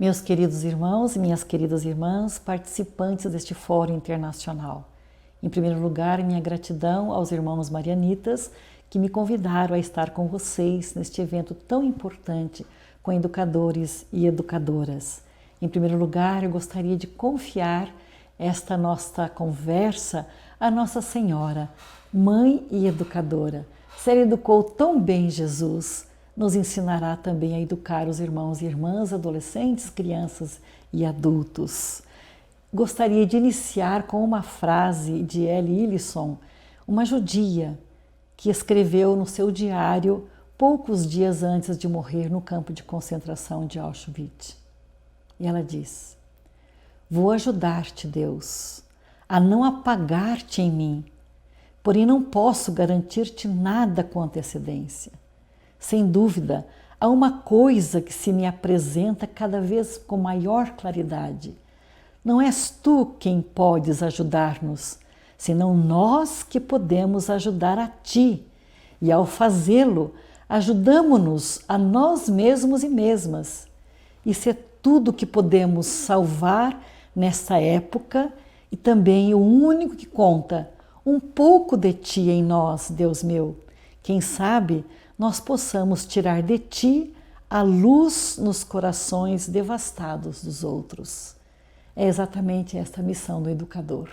Meus queridos irmãos e minhas queridas irmãs, participantes deste Fórum Internacional. Em primeiro lugar, minha gratidão aos irmãos marianitas que me convidaram a estar com vocês neste evento tão importante com educadores e educadoras. Em primeiro lugar, eu gostaria de confiar esta nossa conversa à Nossa Senhora, Mãe e Educadora. Se ela educou tão bem Jesus, nos ensinará também a educar os irmãos e irmãs, adolescentes, crianças e adultos. Gostaria de iniciar com uma frase de Ellie Illisson, uma judia que escreveu no seu diário poucos dias antes de morrer no campo de concentração de Auschwitz. E ela diz: "Vou ajudar-te, Deus, a não apagar-te em mim, porém não posso garantir-te nada com antecedência. Sem dúvida, há uma coisa que se me apresenta cada vez com maior claridade. Não és tu quem podes ajudar-nos, senão nós que podemos ajudar a ti. E ao fazê-lo, ajudamo-nos a nós mesmos e mesmas. Isso é tudo que podemos salvar nesta época e também o único que conta, um pouco de ti em nós, Deus meu. Quem sabe nós possamos tirar de ti a luz nos corações devastados dos outros." É exatamente esta a missão do educador.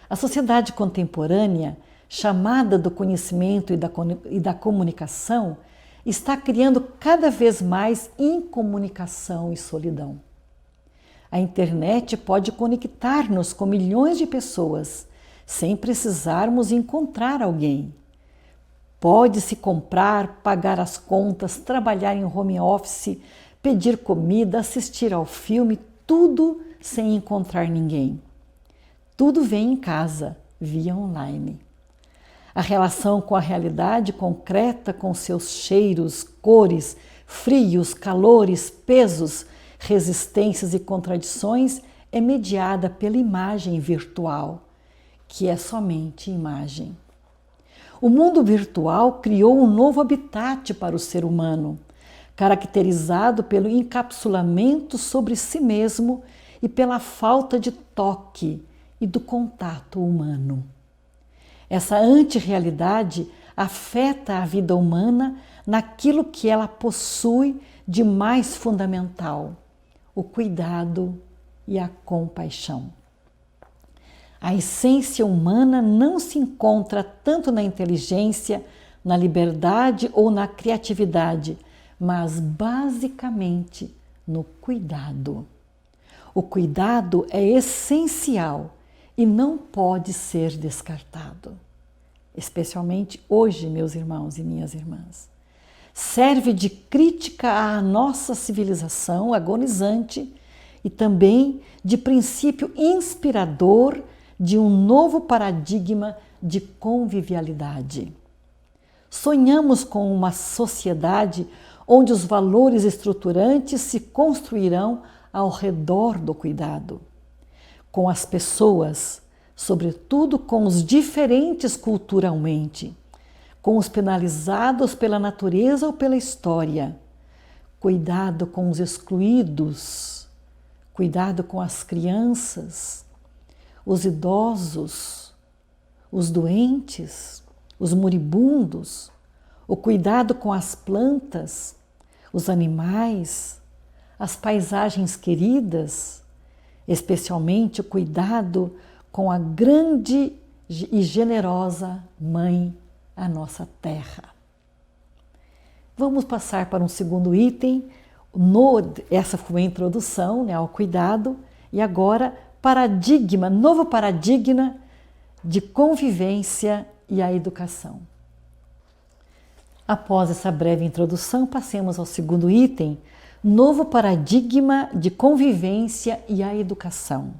A sociedade contemporânea, chamada do conhecimento e da comunicação, está criando cada vez mais incomunicação e solidão. A internet pode conectar-nos com milhões de pessoas, sem precisarmos encontrar alguém. Pode-se comprar, pagar as contas, trabalhar em home office, pedir comida, assistir ao filme, tudo sem encontrar ninguém. Tudo vem em casa, via online. A relação com a realidade concreta, com seus cheiros, cores, frios, calores, pesos, resistências e contradições, é mediada pela imagem virtual, que é somente imagem. O mundo virtual criou um novo habitat para o ser humano, caracterizado pelo encapsulamento sobre si mesmo e pela falta de toque e do contato humano. Essa antirrealidade afeta a vida humana naquilo que ela possui de mais fundamental: o cuidado e a compaixão. A essência humana não se encontra tanto na inteligência, na liberdade ou na criatividade, mas basicamente no cuidado. O cuidado é essencial e não pode ser descartado. Especialmente hoje, meus irmãos e minhas irmãs. Serve de crítica à nossa civilização agonizante e também de princípio inspirador de um novo paradigma de convivialidade. Sonhamos com uma sociedade onde os valores estruturantes se construirão ao redor do cuidado, com as pessoas, sobretudo com os diferentes culturalmente, com os penalizados pela natureza ou pela história, cuidado com os excluídos, cuidado com as crianças, os idosos, os doentes, os moribundos, o cuidado com as plantas, os animais, as paisagens queridas, especialmente o cuidado com a grande e generosa Mãe, a nossa Terra. Vamos passar para um segundo item. Essa foi a introdução, ao cuidado, e agora novo paradigma de convivência e a educação. Após essa breve introdução, passemos ao segundo item, novo paradigma de convivência e a educação.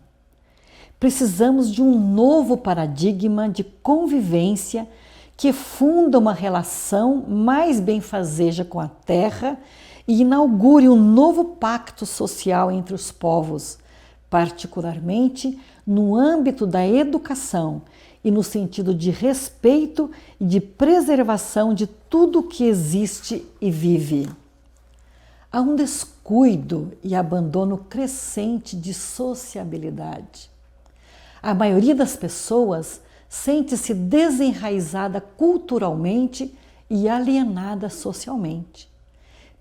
Precisamos de um novo paradigma de convivência que funda uma relação mais benfazeja com a Terra e inaugure um novo pacto social entre os povos, particularmente no âmbito da educação e no sentido de respeito e de preservação de tudo que existe e vive. há um descuido e abandono crescente de sociabilidade. A maioria das pessoas sente-se desenraizada culturalmente e alienada socialmente.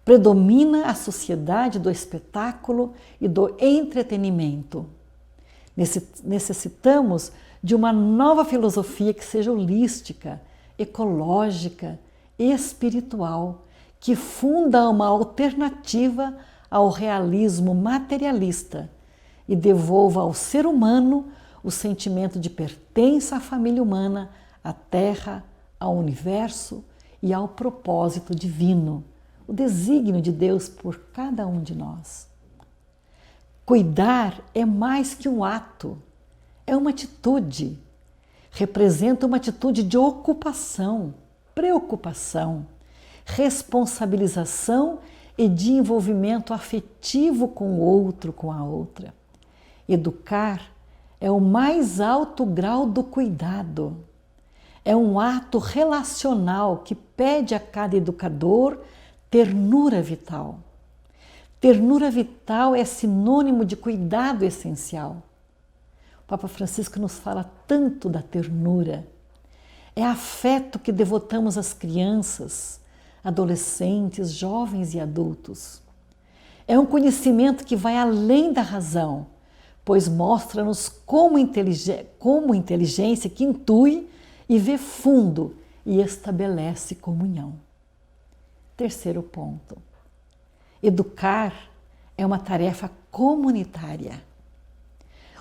Predomina a sociedade do espetáculo e do entretenimento. Necessitamos de uma nova filosofia que seja holística, ecológica, espiritual, que funda uma alternativa ao realismo materialista e devolva ao ser humano o sentimento de pertença à família humana, à Terra, ao universo e ao propósito divino, o desígnio de Deus por cada um de nós. Cuidar é mais que um ato, é uma atitude. Representa uma atitude de ocupação, preocupação, responsabilização e de envolvimento afetivo com o outro, com a outra. Educar é o mais alto grau do cuidado. É um ato relacional que pede a cada educador ternura vital. Ternura vital é sinônimo de cuidado essencial. O Papa Francisco nos fala tanto da ternura. É afeto que devotamos às crianças, adolescentes, jovens e adultos. É um conhecimento que vai além da razão, pois mostra-nos como inteligência que intui e vê fundo e estabelece comunhão. Terceiro ponto. Educar é uma tarefa comunitária.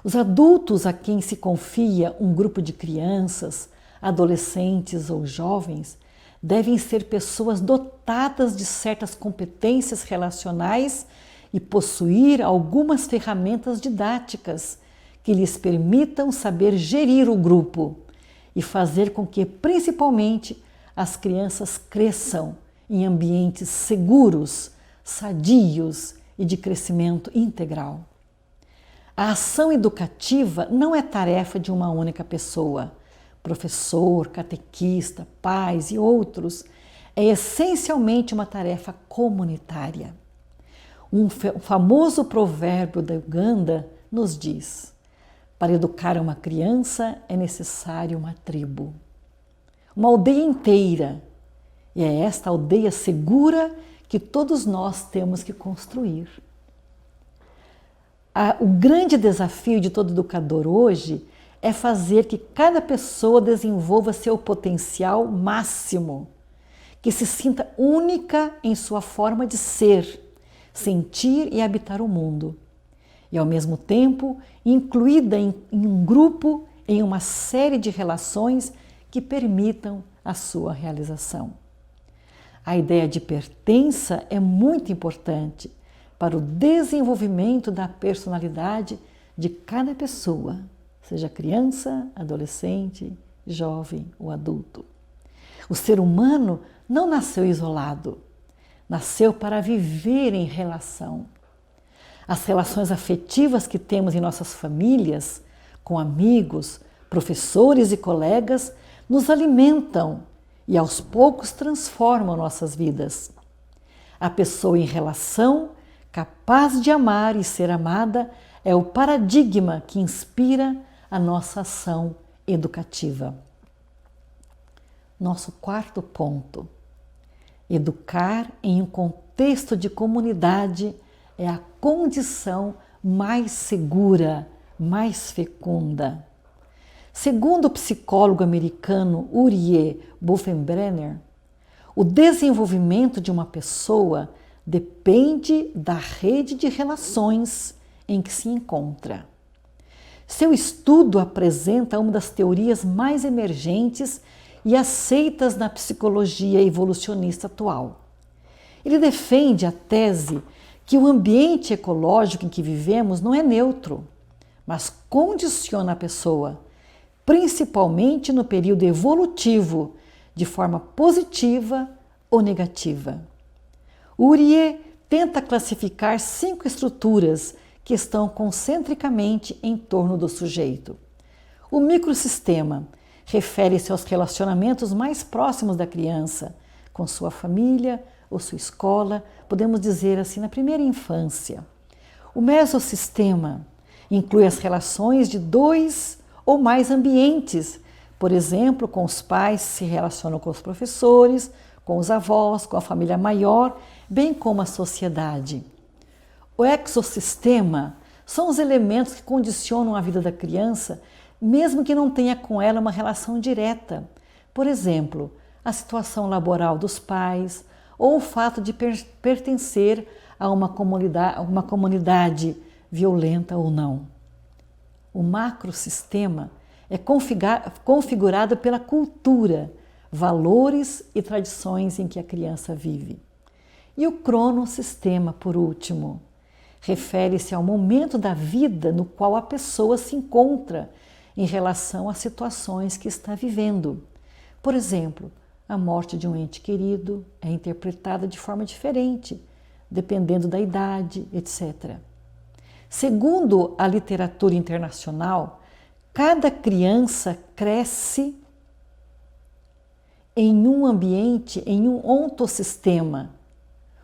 Os adultos a quem se confia um grupo de crianças, adolescentes ou jovens devem ser pessoas dotadas de certas competências relacionais e possuir algumas ferramentas didáticas que lhes permitam saber gerir o grupo e fazer com que, principalmente, as crianças cresçam em ambientes seguros, sadios e de crescimento integral. A ação educativa não é tarefa de uma única pessoa, professor, catequista, pais e outros. É essencialmente uma tarefa comunitária. Um famoso provérbio da Uganda nos diz: para educar uma criança é necessário uma tribo, uma aldeia inteira. E é esta aldeia segura que todos nós temos que construir. O grande desafio de todo educador hoje é fazer que cada pessoa desenvolva seu potencial máximo, que se sinta única em sua forma de ser, sentir e habitar o mundo, e ao mesmo tempo incluída em um grupo, em uma série de relações que permitam a sua realização. A ideia de pertença é muito importante para o desenvolvimento da personalidade de cada pessoa, seja criança, adolescente, jovem ou adulto. O ser humano não nasceu isolado, nasceu para viver em relação. As relações afetivas que temos em nossas famílias, com amigos, professores e colegas, nos alimentam e aos poucos transformam nossas vidas. A pessoa em relação, capaz de amar e ser amada, é o paradigma que inspira a nossa ação educativa. Nosso quarto ponto. Educar em um contexto de comunidade é a condição mais segura, mais fecunda. Segundo o psicólogo americano Urié Buffenbrenner, o desenvolvimento de uma pessoa depende da rede de relações em que se encontra. Seu estudo apresenta uma das teorias mais emergentes e aceitas na psicologia evolucionista atual. Ele defende a tese que o ambiente ecológico em que vivemos não é neutro, mas condiciona a pessoa, principalmente no período evolutivo, de forma positiva ou negativa. Urié tenta classificar 5 estruturas que estão concentricamente em torno do sujeito. O microsistema refere-se aos relacionamentos mais próximos da criança, com sua família, ou sua escola, podemos dizer assim, na primeira infância. O mesossistema inclui as relações de 2 ou mais ambientes. Por exemplo, com os pais se relacionam com os professores, com os avós, com a família maior, bem como a sociedade. O exossistema são os elementos que condicionam a vida da criança, mesmo que não tenha com ela uma relação direta. Por exemplo, a situação laboral dos pais ou o fato de pertencer a uma comunidade violenta ou não. O macrosistema é configurado pela cultura, valores e tradições em que a criança vive. E o cronossistema, por último, refere-se ao momento da vida no qual a pessoa se encontra em relação às situações que está vivendo. Por exemplo, a morte de um ente querido é interpretada de forma diferente, dependendo da idade, etc. Segundo a literatura internacional, cada criança cresce em um ambiente, em um ontossistema,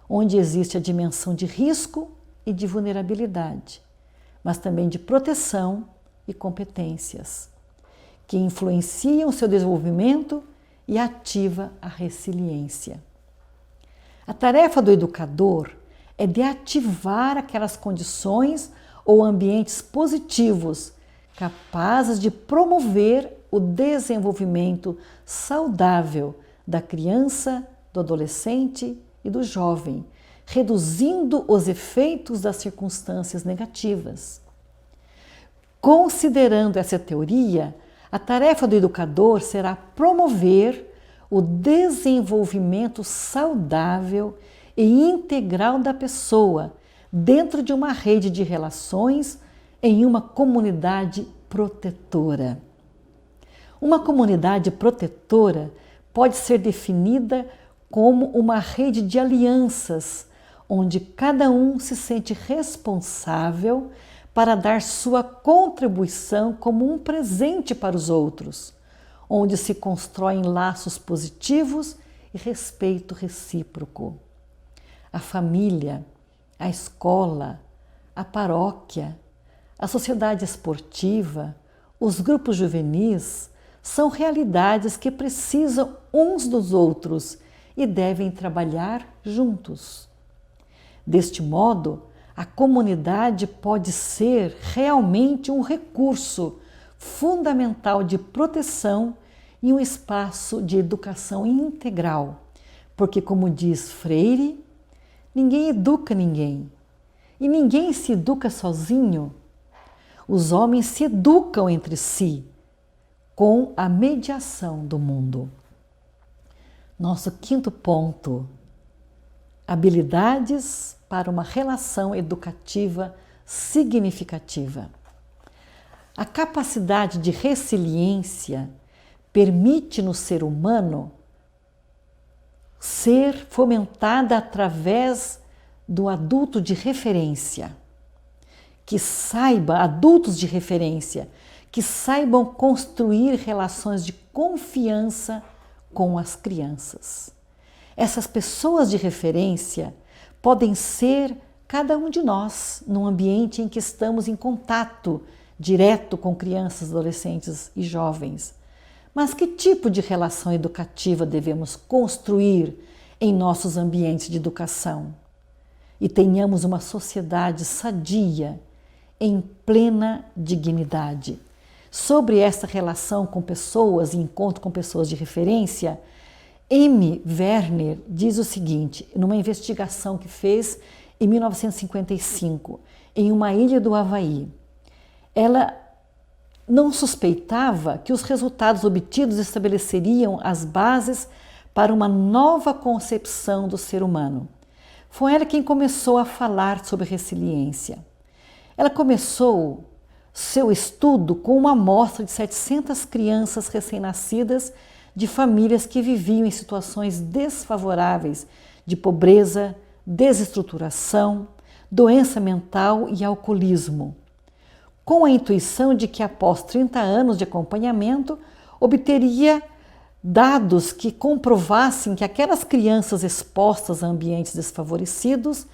onde existe a dimensão de risco e de vulnerabilidade, mas também de proteção e competências, que influenciam o seu desenvolvimento e ativa a resiliência. A tarefa do educador é de ativar aquelas condições ou ambientes positivos capazes de promover o desenvolvimento saudável da criança, do adolescente e do jovem, reduzindo os efeitos das circunstâncias negativas. Considerando essa teoria, a tarefa do educador será promover o desenvolvimento saudável e integral da pessoa dentro de uma rede de relações em uma comunidade protetora. Uma comunidade protetora pode ser definida como uma rede de alianças, onde cada um se sente responsável para dar sua contribuição como um presente para os outros, onde se constroem laços positivos e respeito recíproco. A família, a escola, a paróquia, a sociedade esportiva, os grupos juvenis são realidades que precisam uns dos outros e devem trabalhar juntos. Deste modo, a comunidade pode ser realmente um recurso fundamental de proteção e um espaço de educação integral, porque, como diz Freire, ninguém educa ninguém e ninguém se educa sozinho. Os homens se educam entre si com a mediação do mundo. Nosso quinto ponto: habilidades para uma relação educativa significativa. A capacidade de resiliência permite no ser humano ser fomentada através do adulto de referência, adultos de referência, que saibam construir relações de confiança com as crianças. Essas pessoas de referência podem ser cada um de nós, num ambiente em que estamos em contato direto com crianças, adolescentes e jovens. Mas que tipo de relação educativa devemos construir em nossos ambientes de educação? E tenhamos uma sociedade sadia, em plena dignidade. Sobre essa relação com pessoas e encontro com pessoas de referência, M. Werner diz o seguinte, numa investigação que fez em 1955, em uma ilha do Havaí. Ela não suspeitava que os resultados obtidos estabeleceriam as bases para uma nova concepção do ser humano. Foi ela quem começou a falar sobre resiliência. Ela começou seu estudo com uma amostra de 700 crianças recém-nascidas de famílias que viviam em situações desfavoráveis de pobreza, desestruturação, doença mental e alcoolismo, com a intuição de que após 30 anos de acompanhamento obteria dados que comprovassem que aquelas crianças expostas a ambientes desfavorecidos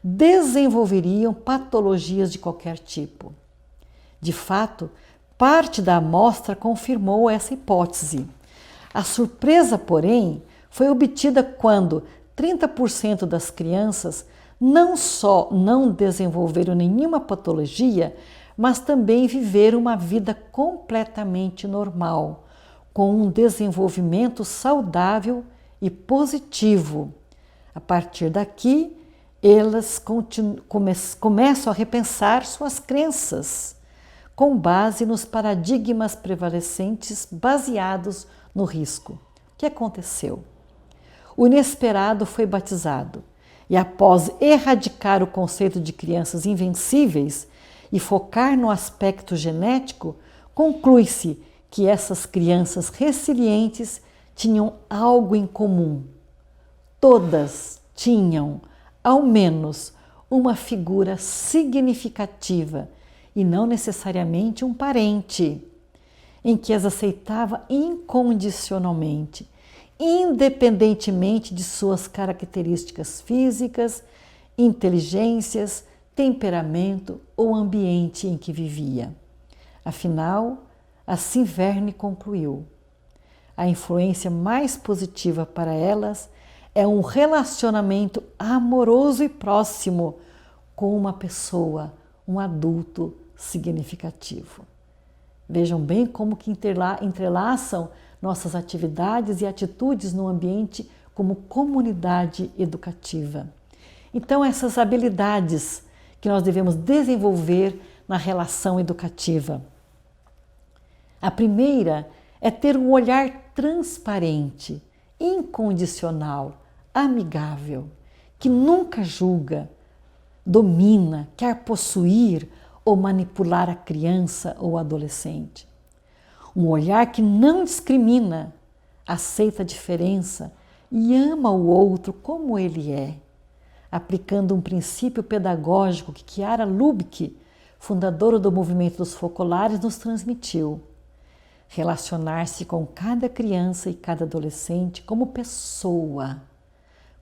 desenvolveriam patologias de qualquer tipo. De fato, parte da amostra confirmou essa hipótese. A surpresa, porém, foi obtida quando 30% das crianças não só não desenvolveram nenhuma patologia, mas também viveram uma vida completamente normal, com um desenvolvimento saudável e positivo. A partir daqui, elas começam a repensar suas crenças, com base nos paradigmas prevalecentes baseados no risco. O que aconteceu? O inesperado foi batizado e, após erradicar o conceito de crianças invencíveis e focar no aspecto genético, conclui-se que essas crianças resilientes tinham algo em comum. Todas tinham, ao menos, uma figura significativa e não necessariamente um parente, em que as aceitava incondicionalmente, independentemente de suas características físicas, inteligências, temperamento ou ambiente em que vivia. Afinal, assim Verne concluiu: a influência mais positiva para elas é um relacionamento amoroso e próximo com uma pessoa, um adulto significativo. Vejam bem como que entrelaçam nossas atividades e atitudes no ambiente como comunidade educativa. Então, essas habilidades que nós devemos desenvolver na relação educativa. A primeira é ter um olhar transparente, incondicional, amigável, que nunca julga, domina, quer possuir ou manipular a criança ou adolescente. Um olhar que não discrimina, aceita a diferença e ama o outro como ele é, aplicando um princípio pedagógico que Chiara Lubich, fundadora do movimento dos focolares, nos transmitiu: relacionar-se com cada criança e cada adolescente como pessoa,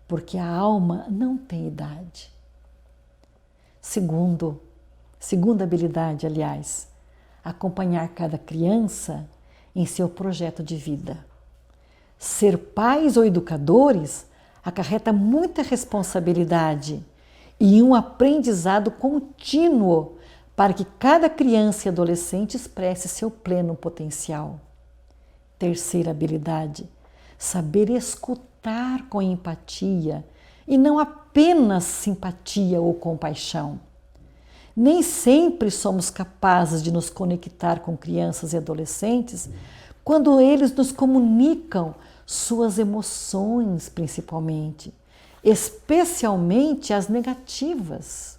porque a alma não tem idade. Segunda habilidade, aliás, acompanhar cada criança em seu projeto de vida. Ser pais ou educadores acarreta muita responsabilidade e um aprendizado contínuo para que cada criança e adolescente expresse seu pleno potencial. Terceira habilidade, saber escutar com empatia e não apenas simpatia ou compaixão. Nem sempre somos capazes de nos conectar com crianças e adolescentes quando eles nos comunicam suas emoções, principalmente, especialmente as negativas.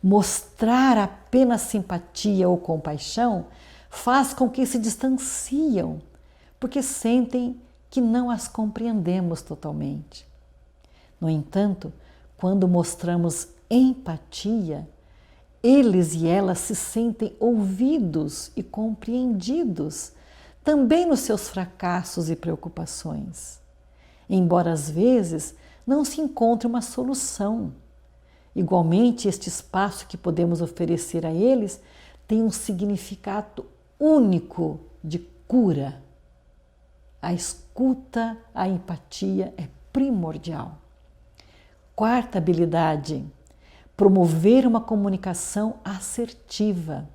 Mostrar apenas simpatia ou compaixão faz com que se distanciam, porque sentem que não as compreendemos totalmente. No entanto, quando mostramos empatia, eles e elas se sentem ouvidos e compreendidos, também nos seus fracassos e preocupações. Embora às vezes não se encontre uma solução. Igualmente, este espaço que podemos oferecer a eles tem um significado único de cura. A escuta, a empatia é primordial. Quarta habilidade, promover uma comunicação assertiva.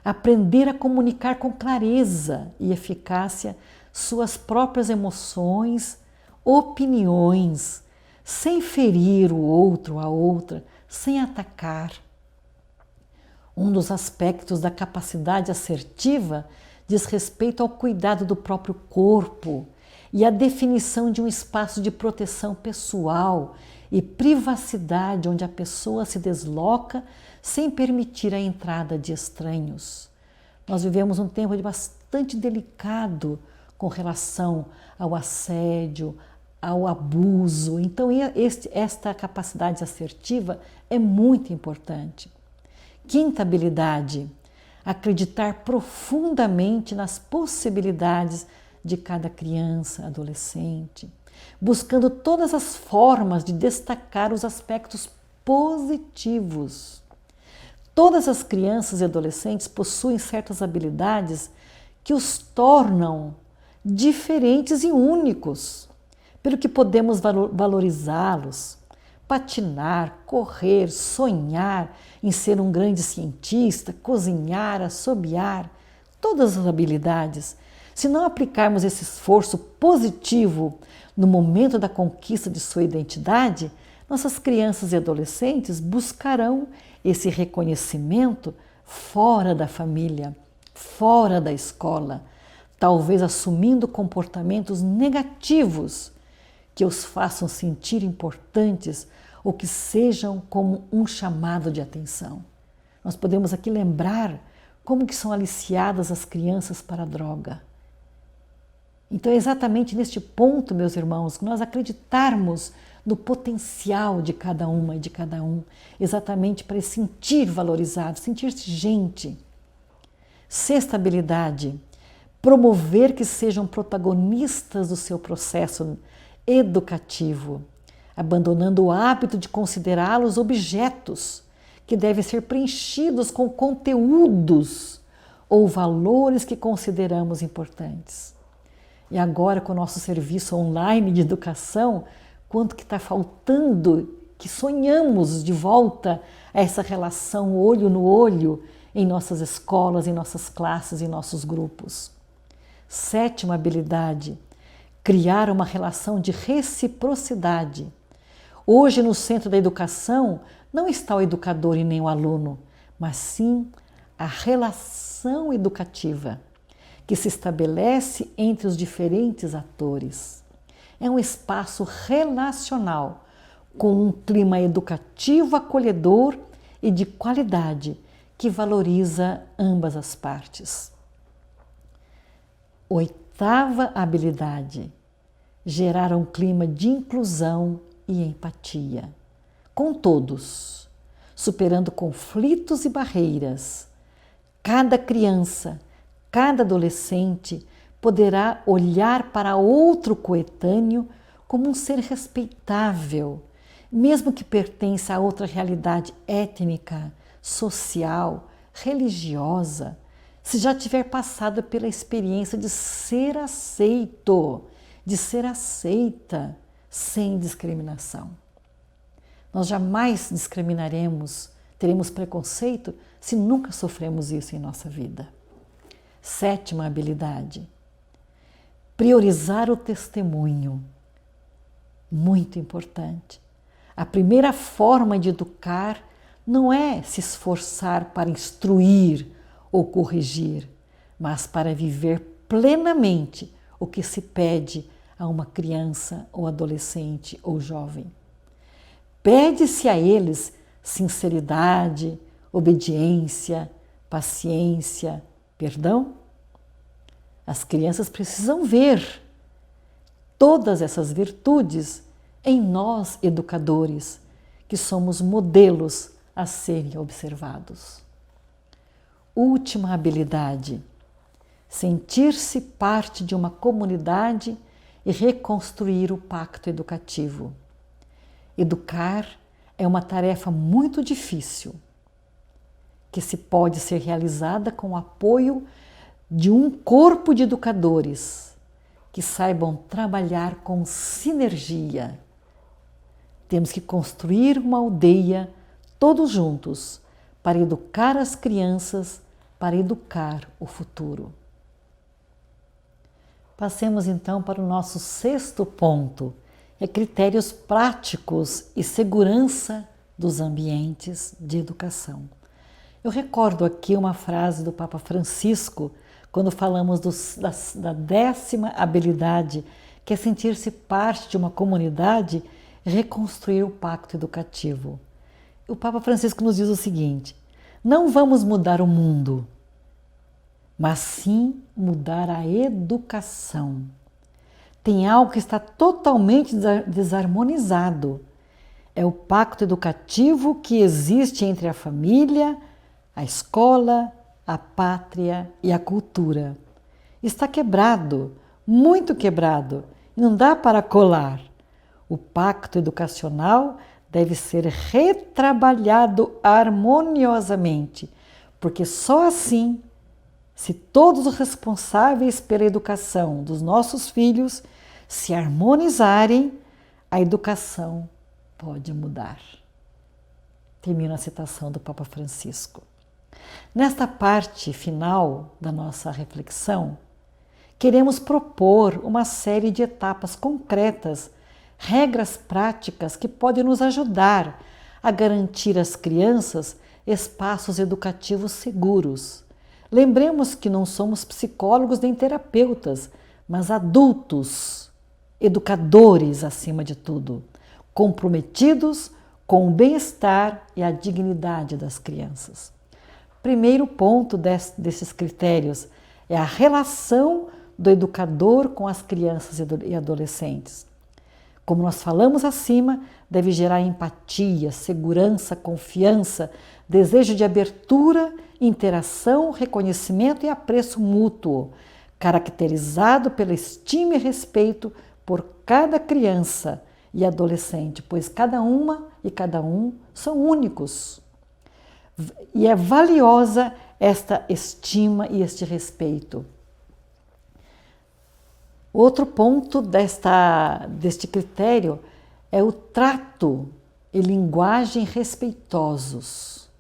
Aprender a comunicar com clareza e eficácia suas próprias emoções, opiniões, sem ferir o outro, a outra, sem atacar. Um dos aspectos da capacidade assertiva diz respeito ao cuidado do próprio corpo e à definição de um espaço de proteção pessoal e privacidade onde a pessoa se desloca sem permitir a entrada de estranhos. Nós vivemos um tempo bastante delicado com relação ao assédio, ao abuso. Então, esta capacidade assertiva é muito importante. Quinta habilidade, acreditar profundamente nas possibilidades de cada criança, adolescente, buscando todas as formas de destacar os aspectos positivos. Todas as crianças e adolescentes possuem certas habilidades que os tornam diferentes e únicos, pelo que podemos valorizá-los, patinar, correr, sonhar em ser um grande cientista, cozinhar, assobiar, todas as habilidades. Se não aplicarmos esse esforço positivo no momento da conquista de sua identidade, nossas crianças e adolescentes buscarão esse reconhecimento fora da família, fora da escola, talvez assumindo comportamentos negativos que os façam sentir importantes ou que sejam como um chamado de atenção. Nós podemos aqui lembrar como que são aliciadas as crianças para a droga. Então é exatamente neste ponto, meus irmãos, que nós acreditarmos no potencial de cada uma e de cada um, exatamente para se sentir valorizado, sentir-se gente. Sexta habilidade, promover que sejam protagonistas do seu processo educativo, abandonando o hábito de considerá-los objetos que devem ser preenchidos com conteúdos ou valores que consideramos importantes. E agora, com o nosso serviço online de educação, quanto que está faltando, que sonhamos de volta a essa relação olho no olho em nossas escolas, em nossas classes, em nossos grupos. Sétima habilidade, criar uma relação de reciprocidade. Hoje, no centro da educação, não está o educador e nem o aluno, mas sim a relação educativa que se estabelece entre os diferentes atores. É um espaço relacional, com um clima educativo acolhedor e de qualidade que valoriza ambas as partes. Oitava habilidade, gerar um clima de inclusão e empatia com todos, superando conflitos e barreiras. Cada criança, cada adolescente poderá olhar para outro coetâneo como um ser respeitável, mesmo que pertença a outra realidade étnica, social, religiosa, se já tiver passado pela experiência de ser aceito, de ser aceita, sem discriminação. Nós jamais discriminaremos, teremos preconceito se nunca sofremos isso em nossa vida. Sétima habilidade, priorizar o testemunho. Muito importante. A primeira forma de educar não é se esforçar para instruir ou corrigir, mas para viver plenamente o que se pede a uma criança ou adolescente ou jovem. Pede-se a eles sinceridade, obediência, paciência, perdão. As crianças precisam ver todas essas virtudes em nós, educadores, que somos modelos a serem observados. Última habilidade, sentir-se parte de uma comunidade e reconstruir o pacto educativo. Educar é uma tarefa muito difícil, que se pode ser realizada com o apoio de um corpo de educadores que saibam trabalhar com sinergia. Temos que construir uma aldeia todos juntos para educar as crianças, para educar o futuro. Passemos então para o nosso sexto ponto, critérios práticos e segurança dos ambientes de educação. Eu recordo aqui uma frase do Papa Francisco, quando falamos da 10ª habilidade, que é sentir-se parte de uma comunidade e reconstruir o pacto educativo. O Papa Francisco nos diz o seguinte: não vamos mudar o mundo, mas sim mudar a educação. Tem algo que está totalmente desarmonizado. É o pacto educativo que existe entre a família, a escola, a pátria e a cultura. Está quebrado muito quebrado e não dá para colar. O pacto educacional deve ser retrabalhado harmoniosamente, porque só assim, se todos os responsáveis pela educação dos nossos filhos se harmonizarem, a educação pode mudar. Termino a citação do Papa Francisco. Nesta parte final da nossa reflexão, queremos propor uma série de etapas concretas, regras práticas que podem nos ajudar a garantir às crianças espaços educativos seguros. Lembremos que não somos psicólogos nem terapeutas, mas adultos, educadores acima de tudo, comprometidos com o bem-estar e a dignidade das crianças. Primeiro ponto desses critérios é a relação do educador com as crianças e adolescentes. Como nós falamos acima, deve gerar empatia, segurança, confiança, desejo de abertura, interação, reconhecimento e apreço mútuo, caracterizado pela estima e respeito por cada criança e adolescente, pois cada uma e cada um são únicos. E é valiosa esta estima e este respeito. Outro ponto deste critério é o trato e linguagem respeitosos,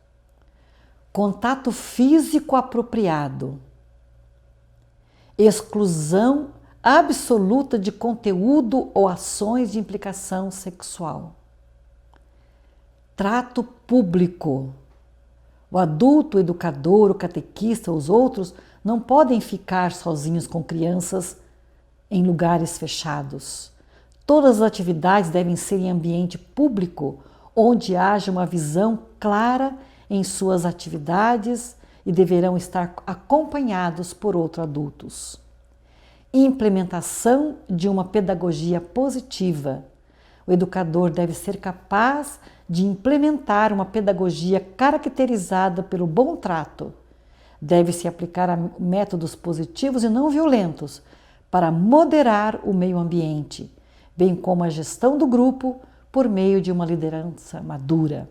contato físico apropriado, exclusão absoluta de conteúdo ou ações de implicação sexual, trato público. O adulto, o educador, o catequista, os outros não podem ficar sozinhos com crianças em lugares fechados. Todas as atividades devem ser em ambiente público, onde haja uma visão clara em suas atividades e deverão estar acompanhados por outros adultos. Implementação de uma pedagogia positiva. O educador deve ser capaz de implementar uma pedagogia caracterizada pelo bom trato. Deve-se aplicar métodos positivos e não violentos para moderar o meio ambiente, bem como a gestão do grupo por meio de uma liderança madura.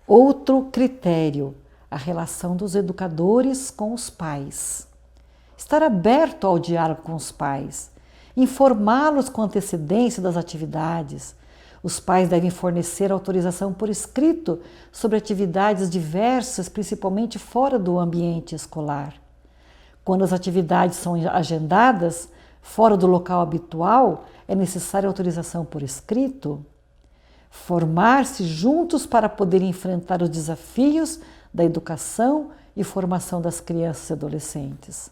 Outro critério, a relação dos educadores com os pais. Estar aberto ao diálogo com os pais, informá-los com antecedência das atividades. Os pais devem fornecer autorização por escrito sobre atividades diversas, principalmente fora do ambiente escolar. Quando as atividades são agendadas fora do local habitual, é necessária autorização por escrito. Formar-se juntos para poder enfrentar os desafios da educação e formação das crianças e adolescentes.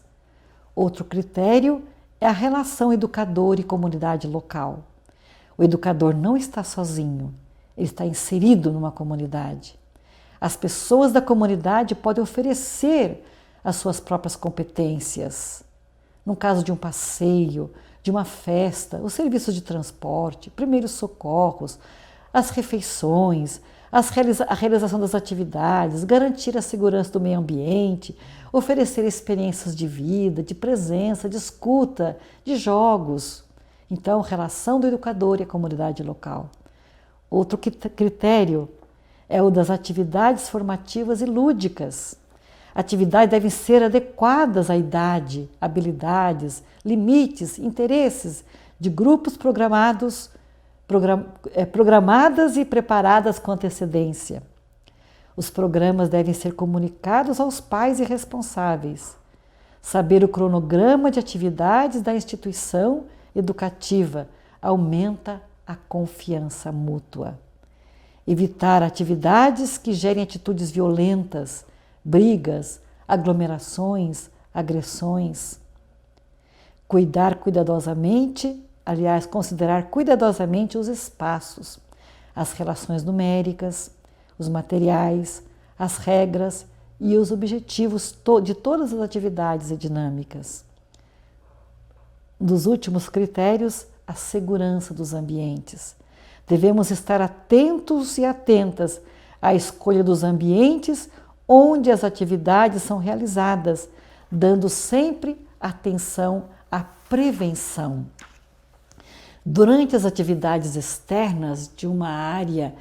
Outro critério é a relação educador e comunidade local. O educador não está sozinho, ele está inserido numa comunidade. As pessoas da comunidade podem oferecer as suas próprias competências. No caso de um passeio, de uma festa, os serviços de transporte, primeiros socorros, as refeições, a realização das atividades, garantir a segurança do meio ambiente, oferecer experiências de vida, de presença, de escuta, de jogos. Então, relação do educador e a comunidade local. Outro critério é o das atividades formativas e lúdicas. Atividades devem ser adequadas à idade, habilidades, limites, interesses de grupos programadas e preparadas com antecedência. Os programas devem ser comunicados aos pais e responsáveis. Saber o cronograma de atividades da instituição educativa aumenta a confiança mútua. Evitar atividades que gerem atitudes violentas, brigas, aglomerações, agressões. Cuidar cuidadosamente, considerar cuidadosamente os espaços, as relações numéricas, os materiais, as regras e os objetivos de todas as atividades e dinâmicas. Dos últimos critérios, a segurança dos ambientes. Devemos estar atentos e atentas à escolha dos ambientes onde as atividades são realizadas, dando sempre atenção a prevenção. Durante as atividades externas de uma área,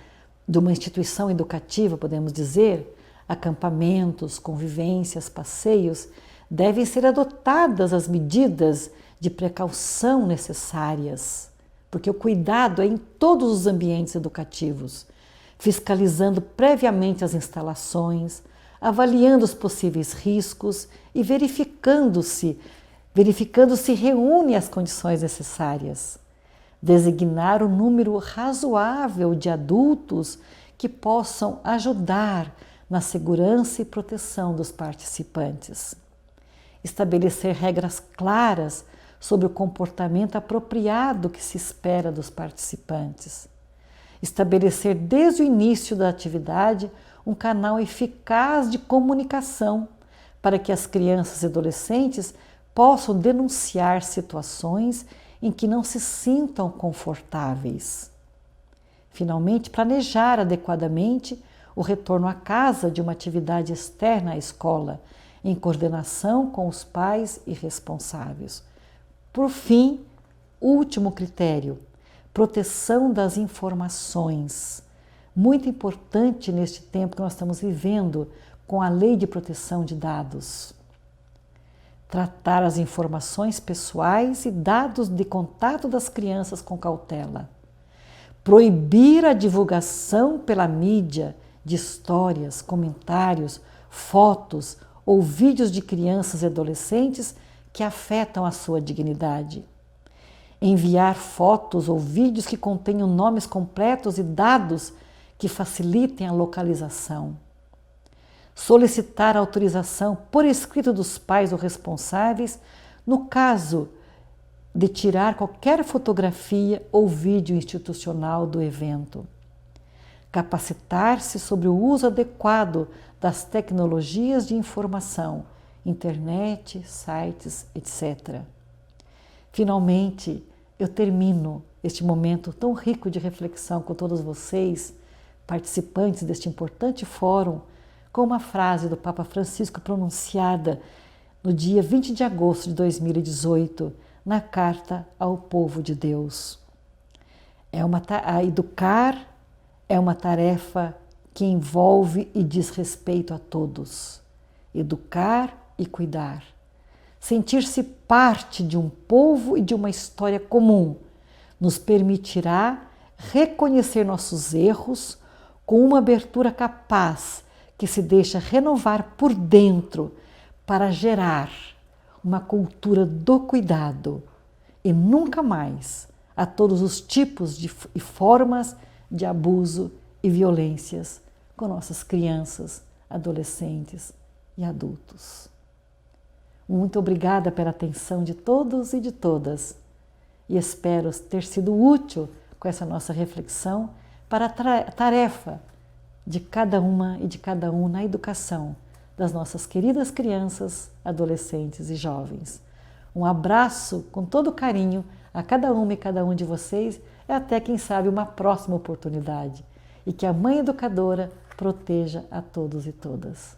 de uma instituição educativa, podemos dizer, acampamentos, convivências, passeios, devem ser adotadas as medidas de precaução necessárias, porque o cuidado é em todos os ambientes educativos, fiscalizando previamente as instalações, avaliando os possíveis riscos e verificando se reúne as condições necessárias. Designar um número razoável de adultos que possam ajudar na segurança e proteção dos participantes. Estabelecer regras claras sobre o comportamento apropriado que se espera dos participantes. Estabelecer desde o início da atividade um canal eficaz de comunicação para que as crianças e adolescentes possam denunciar situações em que não se sintam confortáveis. Finalmente, planejar adequadamente o retorno à casa de uma atividade externa à escola, em coordenação com os pais e responsáveis. Por fim, último critério, proteção das informações. Muito importante neste tempo que nós estamos vivendo com a Lei de Proteção de Dados. Tratar as informações pessoais e dados de contato das crianças com cautela. Proibir a divulgação pela mídia de histórias, comentários, fotos ou vídeos de crianças e adolescentes que afetam a sua dignidade. Enviar fotos ou vídeos que contenham nomes completos e dados que facilitem a localização. Solicitar autorização por escrito dos pais ou responsáveis no caso de tirar qualquer fotografia ou vídeo institucional do evento. Capacitar-se sobre o uso adequado das tecnologias de informação, internet, sites, etc. Finalmente, eu termino este momento tão rico de reflexão com todos vocês, participantes deste importante fórum, com uma frase do Papa Francisco pronunciada no dia 20 de agosto de 2018, na Carta ao Povo de Deus. Educar é uma tarefa que envolve e diz respeito a todos. Educar e cuidar. Sentir-se parte de um povo e de uma história comum nos permitirá reconhecer nossos erros com uma abertura capaz que se deixa renovar por dentro para gerar uma cultura do cuidado e nunca mais a todos os tipos e formas de abuso e violências com nossas crianças, adolescentes e adultos. Muito obrigada pela atenção de todos e de todas e espero ter sido útil com essa nossa reflexão para a tarefa de cada uma e de cada um na educação das nossas queridas crianças, adolescentes e jovens. Um abraço com todo carinho a cada uma e cada um de vocês e até, quem sabe, uma próxima oportunidade. E que a Mãe Educadora proteja a todos e todas.